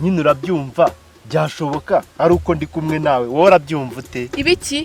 nyine urabyumva byashoboka ari uko ndi kumwe nawe wowe urabyumva ute ibiki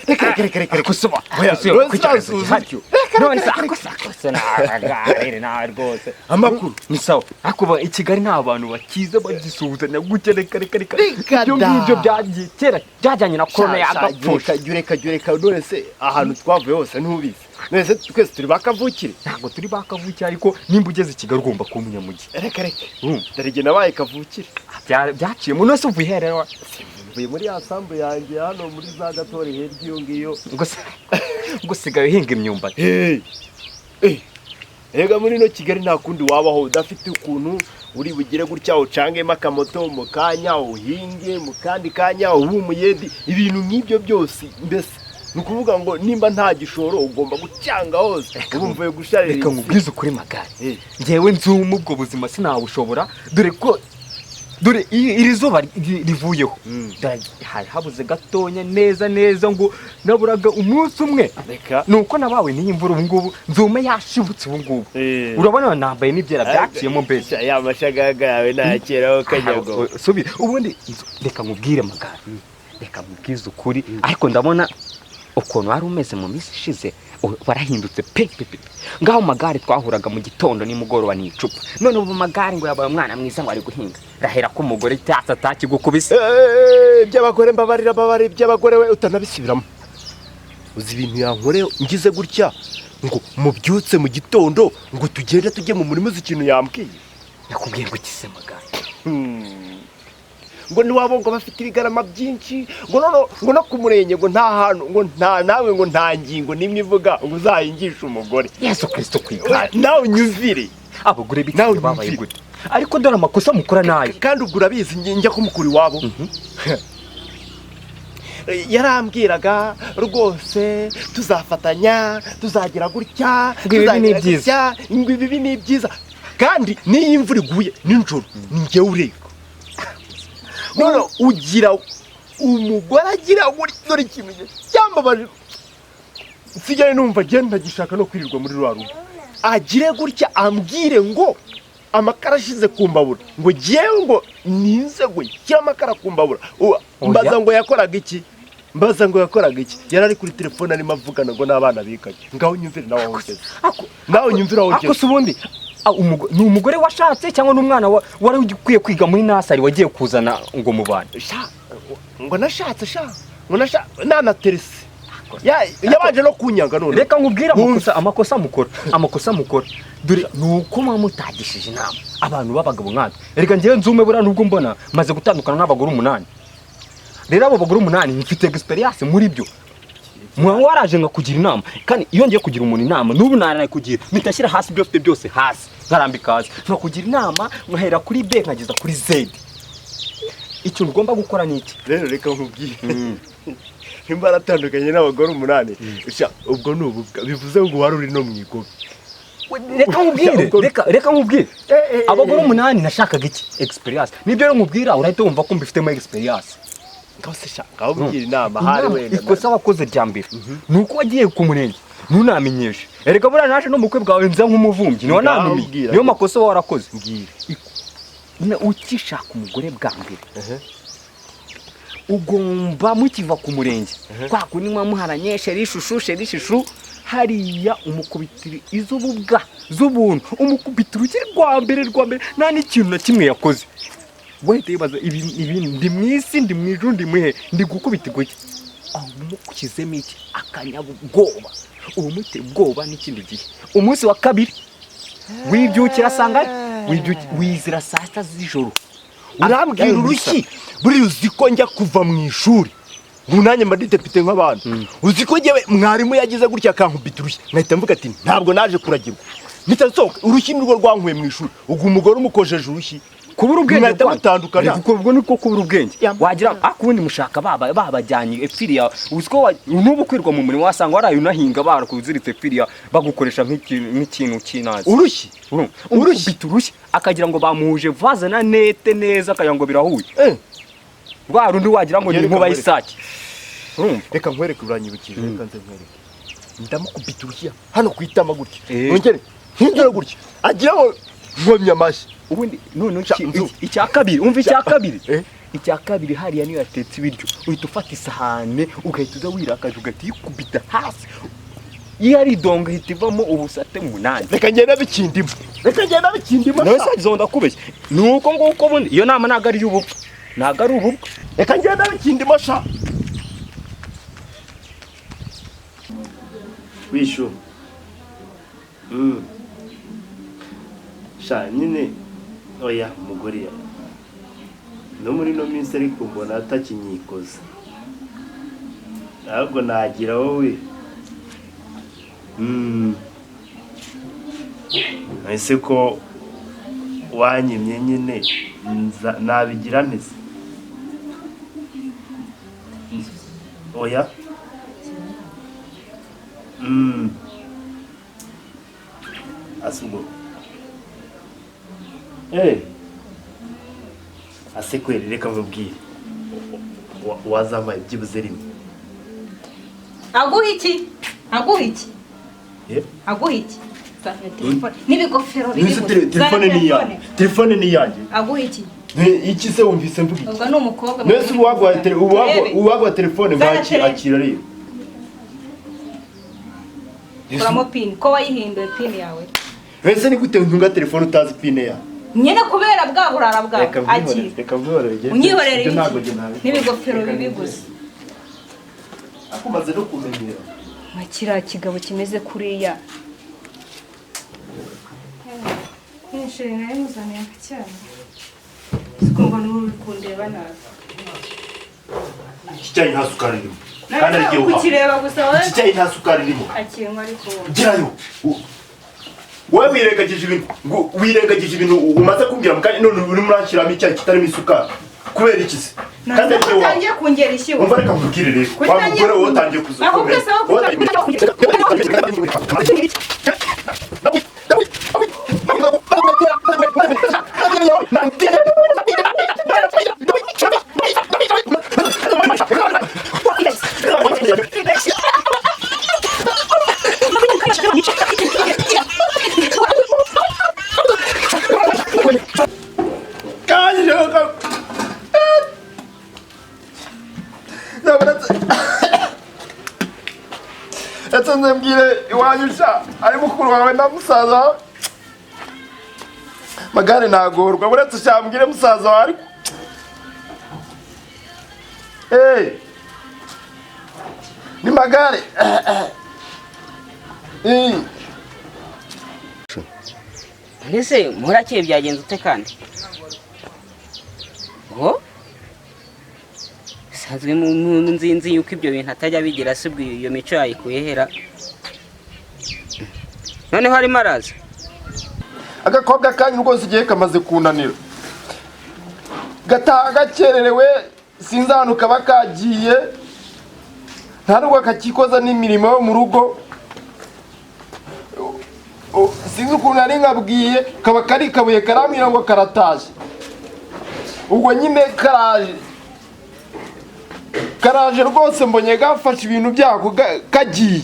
reka kusoma rwose amakuru ni sawa akuba i Kigali nta bantu bakiza bagisuhuzanya gutya reka ibyo ngibyo byagiye kera byajyanye na korona yagapfusha reka none se ahantu twavuye hose ntubizi none se twese turi bakavukire ntabwo turi bakavukire ariko nimba ugeze i Kigali ugomba kuba umunyamugi reka dore jye nabaye kavukire byaciye mu nose uvuye iherera mvuye muri ya sambu yanjye hano muri za Gatore hirya iyo ngiyo ngo usigaye uhinga imyumbati Ega muri no Kigali nta kundi wabaho udafite ukuntu uri bugire gutya ucangemo akamoto mu kanya uhinge mu kandi kanya ubumuyedi ibintu nk'ibyo byose mbese nukuvuga ngo nimba nta gishoro ugomba gucyanga hose ubumvuye gusharira reka nkubwize ukuri magari ngewe nzuma ubwo buzima sinabushobora dore iri zuba rivuyeho hari habuze gatonya neza ngo naburaga umunsi umwe nuko nabawe n'iyi mvura ubu ngubu nzume yashibutse ubu ngubu urabona nambaye n'ibyera byaciyemo mbese ya mashagaga yawe ntakeraho kanyago subira ubundi reka nkubwire magari reka nkubwize ukuri ariko ndabona ukuntu wari umeze mu minsi ishize warahindutse pe ngaho magare twahuraga mu gitondo nimugoroba n'icupa none ubu magare ngo yabaye umwana mwiza ngo ari guhinga rahera ko umugore atakigukubise by'abagore mbabarira by'abagore we utanabisubiramo uzi ibintu yankoreho ngize gutya ngo mubyutse mu gitondo ngo tugende tujye mu murima uzi ikintu yambwiye yakubwiye ngo kise magare ngo niwabo ngo bafite ibigarama byinshi ngo no ku murenge ngo nta hantu ngo nta nawe ngo nta ngingo nimwe ivuga ngo uzahingishe umugore Yesu Kristo kwigana nawe unyumvire abagore b'iki babaye gute ariko dore amakosa mukora nayo kandi ubwo urabizi njya kumukura iwabo yarambwiraga rwose tuzafatanya tuzagira gutya tuzagira gutya ibi ni byiza kandi n'iyo imvura iguye nijoro ni njyewe ureba none ugira umugore agira dore ikintu cyambabaje nsigaye numva agenda gishaka no kwirirwa muri rwa rugo agire gutya ambwire ngo amakara ashize ku mbabura ngo ngewe ngo ninze ngo nshyire amakara ku mbabura mbaza ngo yakoraga iki yari ari kuri telefone arimo avugana ngo n'abana biganye ngaho nyumvire nawe aho ugeze nawe nyumvire aho ugeze ako ubundi ni umugore washatse cyangwa n'umwana wari ukwiye kwiga muri nasari wagiye kuzana ngo mubane ngo nashatse nanaterese yabanje no kunyanga none reka nkubwire amakosa mukora dore nuko mwa mutagishije inama abantu b'abagabo nkatwe reka ngewe nzume buriya nubwo mbona maze gutandukana n'abagore 8 rero abo bagore 8 mfite experience muri byo mwa waraje ngakugira inama kandi iyo ngiye kugira umuntu inama n'ubu naranaye kugira mitashyira hasi byose hasi nkarambika hasi nkakugira inama nkahera kuri B nkageza kuri Z icyo ugomba gukora niki rero reka nkubwire imbara atandukanye n'abagore 8 ubwo n'ububwa bivuze ngo wari uri no mwigobe reka nkubwire abagore 8 nashakaga iki experience nibyo nkubwira urahita wumva ko mbifitemo experience ngaho ugira inama hari wenda ikosa wakoze rya mbere nuko wagiye ku murenge ntunamenyeshe erega buriya naje no mukwe bwawe nza nk'umuvumbyi niwe nanumiye niyo makosa warakoze mbwira ukishaka umugore bwa mbere ugomba mukiva ku murenge kwa kundi mwamuharanye sherishushu hariya umukubitiri iz'ububwa z'ubuntu umukubitiri ukiri rwa mbere nta n'ikintu na kimwe yakoze wahita yibaza ibi ndi mu isi ndi mu ijuru ndi muhe ndi gukubitirwa iki aho mukizemo iki akanyabwoba ubu muteye ubwoba n'ikindi gihe umunsi wa kabiri wibyukira sanga wizira saa 6 z'ijoro urambwira urushyi buri uzi ko njya kuva mu ishuri ngunanye madidepite nk'abantu uzi ko ngewe mwarimu yagize gutya akankubita urushyi nkahita mvuga ati ntabwo naje kuragirwa nitasohoka urushyi nirwo rwankuye mu ishuri ubwo umugore umukojeje urushyi kubura ubwenge mwahita mutandukana. kuko ubwo niko kubura ubwenge wagira akundi mushaka babajyanye epfiriya uziko n'ubu kwirwa mu murimo wasanga waraye unahinga barakuziritse epfiriya bagukoresha nk'ikintu cy'inazi urushyi urushyi akagira ngo bamuhuje vaze na nete neza akagira ngo birahuye rwa rundi wagira ngo ni inkuba y'isake reka nkwereke uranyibukije reka nze nkwereke ndamukubita urushyi hano ku itama gutya nongere hindura gutya agira ngo nkomye amashyi ubundi none icya kabiri umva icya kabiri hariya niyo yatetse ibiryo uhita ufata isahane ugahita uza wirakaje ugahita yikubita hasi iyo ari idongo ihita ivamo ubusate 8 reka ngenda bikindimo nawe sagizo ndakubeshya nuko nguko bundi iyo nama naga ari y'ubupfu naga ari ubupfu reka ngenda bikindimo sha wishu sha nyine oya umugore ya no muri no minsi ariko mbona atakinyikoza ahubwo nagira wowe ese ko wanyimye nyine nabigira ntese oya asugo ase kweli reka mubwire wazamaye byibuze rimwe aguha iki n'ibigofero telefone ni yanjye aguha iki iki se wumvise mvuga iki ubwo ni umukobwa mwese uwagwa telefone akira rero kuramo pini ko wayihinduye pini yawe ese ni gute ntunga telefone utazi pine yawe nyine kubera bwa burara bwawe reka mwihorere unyihorere n'ibigofero bibi gusa akumaze no kumenyera makira kigabo kimeze kuriya nshire naye muzaniye akacyane sikumva n'uri kundeba nabi icyayi nta sukari irimo kandi ari gihuha ukireba gusa wowe icyayi nta sukari irimo akinywa ariko girayo wowe wirengagije ibintu umaze kumbwira mukanya none uri muranshyiramo icyayi kitarimo isukari kubera iki se kandi ari gihuha utangiye kungera ishyuwe umva reka nkubwire rero wa mugore wowe utangiye kuzukomera Yatanze mbwire iwanyu sha ari mukuru wawe na musaza wawe magare nagorwa buretse sha mbwire musaza wawe ariko ni magare Ese murakeye byagenze ute kandi ngo sanzwe mu nzinzi yuko ibyo bintu atajya bigira asubwa iyo mico yayikuye hera noneho harimo araza agakobwa kanyu rwose igihe kamaze kunanira gataha gakererewe sinzi ahantu kaba kagiye nta nubwo kakikoza n'imirimo yo mu rugo sinzi ukuntu nari nkabwiye kaba kari kabuye karambwira ngo karataje ubwo nyine karaje rwose mbonye gafashe ibintu byako kagiye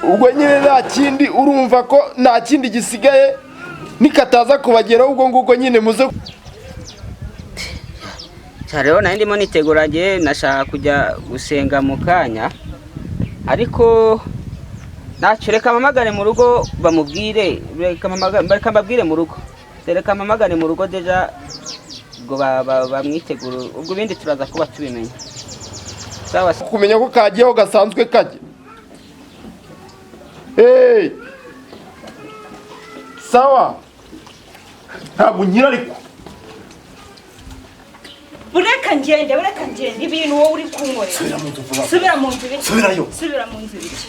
ubwo nyine nta kindi urumva ko nta kindi gisigaye nikataza kubageraho ubwo ngubwo nyine muze rero nari ndimo nitegura ngiye nashaka kujya gusenga mu kanya ariko ntacyo reka mpamagare mu rugo bamubwire reka mbabwire mu rugo reka mpamagare mu rugo deja ubwo bamwitegura ubwo ibindi turaza kuba tubimenya sawa kumenya ko kagiyeho gasanzwe kajya sawa ntabwo nkira ariko ureka ngende ibintu wowe uri kunkorera subira mu nzu vuba subira mu nzu subirayo subira mu nzu biki